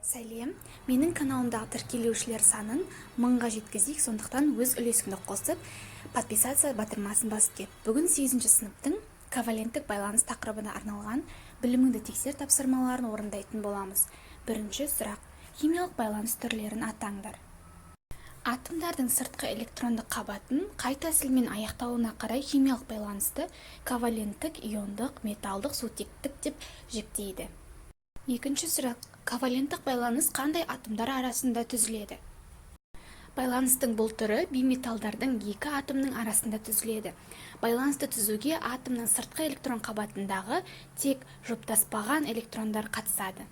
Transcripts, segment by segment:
Сәлем, менің каналымдағы тіркелушілер санын 1000-ға жеткізейік, сондықтан өз үлесіңді қосып, подписация батырмасын басып кет. Бүгін 8-ші сыныптың коваленттік байланыс тақырыбына арналған біліміңді тексер тапсырмаларын орындайтын боламыз. Бірінші сұрақ: химиялық байланыс түрлерін атаңдар. Атомдардың сыртқы электрондық қабатын қай тәсілмен аяқталуына қарай химиялық байланысты коваленттік, иондық, металдық, сутектік деп жіктейді. Екінші сұрақ: коваленттік байланыс қандай атомдар арасында түзіледі? Байланыстың бұл түрі бейметалдардың екі атомның арасында түзіледі. Байланысты түзуге атомның сыртқы электрон қабатындағы тек жұптаспаған электрондар қатысады.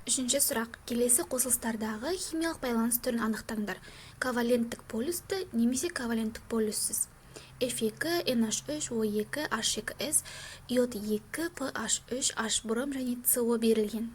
Үшінші сұрақ: келесі қосылыстардағы химиялық байланыс түрін анықтаңдар. Коваленттік полюсті немесе коваленттік полюссіз. F2, NH3, O2, H2S, иод 2, PH3, H бром және CO берілген.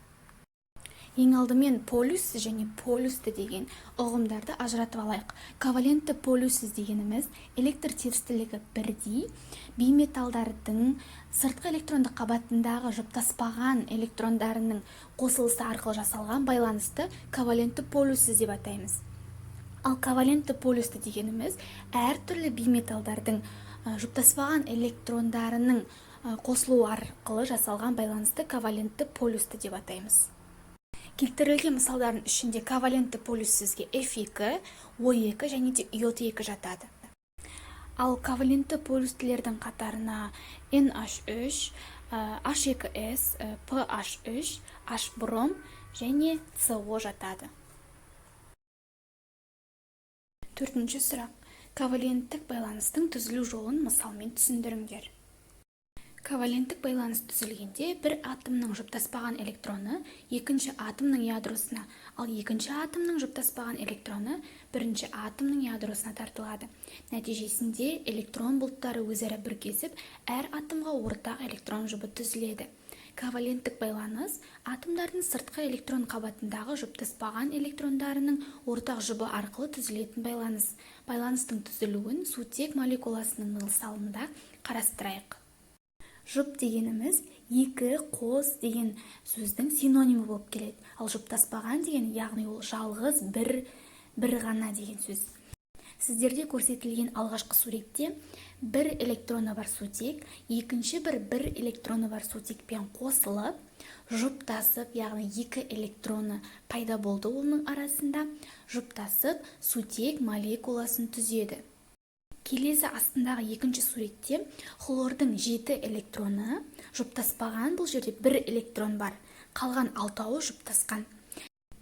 Ең алдымен полюссіз және полюсті деген ұғымдарды ажыратып алайық. Ковалентті полюссіз дегеніміз электр терістілігі бірдей бейметалдардың сыртқы электрондық қабатындағы жұптаспаған электрондарының қосылысы арқылы жасалған байланысты ковалентті полюссіз деп атаймыз. Ал ковалентті полюсті дегеніміз әртүрлі бейметалдардың жұптаспаған электрондарының қосылуы арқылы жасалған байланысты ковалентті полюсті деп атаймыз. Келтірілген мысалдардың ішінде ковалентті полюссізге F2, O2 және де иод 2 жатады. Ал ковалентті полюстілердің қатарына NH3, H2S, PH3, H бром және CO жатады. Төртінші сұрақ: коваленттік байланыстың түзілу жолын мысалмен түсіндіріңдер. Коваленттік байланыс түзілгенде бір атомның жұптаспаған электроны екінші атомның ядросына, ал екінші атомның жұптаспаған электроны бірінші атомның ядросына тартылады. Нәтижесінде электрон бұлттары өзара бүркесіп, әр атомға ортақ электрон жұбы түзіледі. Коваленттік байланыс атомдардың сыртқы электрон қабатындағы жұптаспаған электрондарының ортақ жұбы арқылы түзілетін байланыс. Байланыстың түзілуін сутек молекуласының мысалында қарастырайық. Жұп дегеніміз екі, қос деген сөздің синонимі болып келеді. Ал жұптаспаған деген, яғни ол жалғыз, бір ғана деген сөз. Сіздерде көрсетілген алғашқы суретте бір электроны бар сутек, екінші бір электроны бар сутекпен қосылып, жұптасып, яғни екі электроны пайда болды оның арасында, жұптасып, сутек молекуласын түзеді. Келесі астындағы екінші суретте хлордың 7 электроны жұптаспаған, бұл жерде бір электрон бар, қалған 6-ы жұптасқан.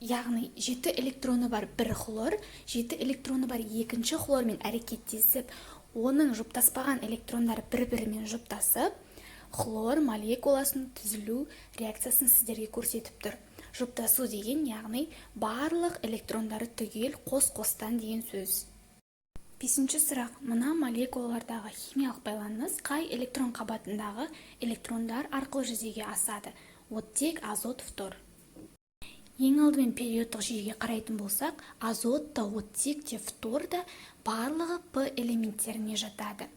Яғни 7 электроны бар бір хлор, 7 электроны бар екінші хлормен әрекеттесіп, оның жұптаспаған электрондары бір-бірімен жұптасып, хлор молекуласының түзілу реакциясын сіздерге көрсетіп тұр. Жұптасу деген, яғни барлық электрондары түгел қос-қостан деген сөз. Бесінші сұрақ: мына молекулалардағы химиялық байланыс қай электрон қабатындағы электрондар арқылы жүзеге асады? Оттек, азот, фтор. Ең алдымен периодтық жүйеге қарайтын болсақ, азот та, оттек те, фтор да барлығы П элементтеріне жатады.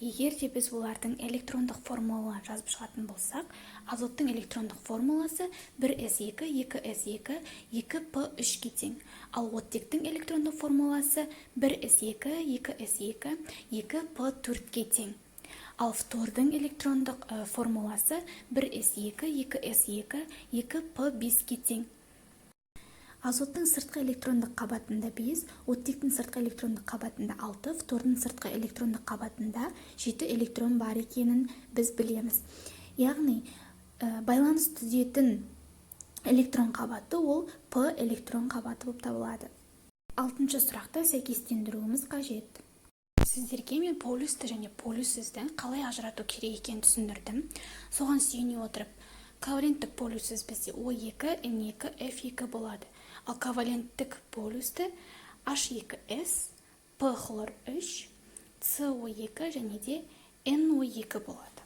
Егер де біз олардың электрондық формулаларын жазып шығатын болсақ, азоттың электрондық формуласы 1s2, 2s2, 2p3-ге тең. Ал оттектің электрондық формуласы 1s2, 2s2, 2p4-ге тең. Ал фтордың электрондық формуласы 1s2, 2s2, 2p5-ге тең. Азоттың сыртқы электрондық қабатында 5, оттектің сыртқы электрондық қабатында 6, фтордың сыртқы электрондық қабатында 7 электрон бар екенін біз білеміз. Яғни, байланыс түзетін электрон қабаты ол П электрон қабаты болып табылады. 6-шы сұрақта сәйкестендіруіміз қажет. Сіздерге мен полюсті және полюссізді қалай ажырату керек екенін түсіндірдім. Соған сүйене отырып, коваленттік полюссіз бізде O2, N2, F2 болады. Ал коваленттік полюсті H2S, P хлор 3, CO2 және де NO2 болады.